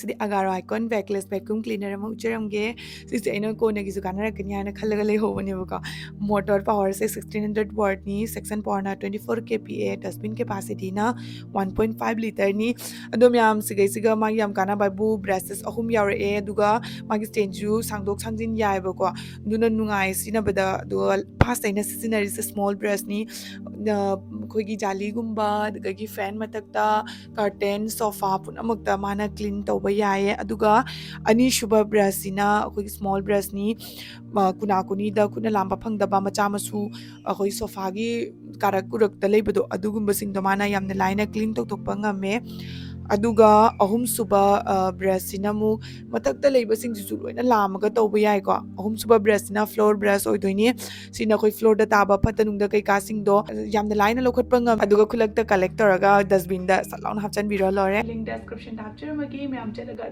Sidi AGARO icon Bagless vacuum cleaner ama ucharamge sisi aina kona gisu kanarakkani haina khallaga leihobanibuko motor power se 1600 watt ni section power na 24 kPa dustbin capacity na 1.5 liter ni adom yam sigai siga ma yam kana babu brushes ahum yaure aduga magi stain ju sangdok sangjin yaibako duna nungai sinabada do fast aina seasonary small brush ni khoigi jali gumba adagi fan matakta curtain sofa punamakta mana clean tawba yaye aduga ani shuba brush sina akhoi small brush ni kuna kuni da kuna lamba phangdaba macha masu akhoi sofa gi karak kurak ta leibado adugumba singdo mana yamna laina clean tokthokpa ngame aduga ahum suba brush sina mu matakta leiba singju loina lamaga tawba yai ko ahum suba brush sina floor brush oidoini sina khoi floor da taba phatanung da kai ka singdo yamna laina lokhatpa ngam aduga khulak ta collect toraga dustbin da salaun hapchan biro lore link description da hapchar magi me am chalaga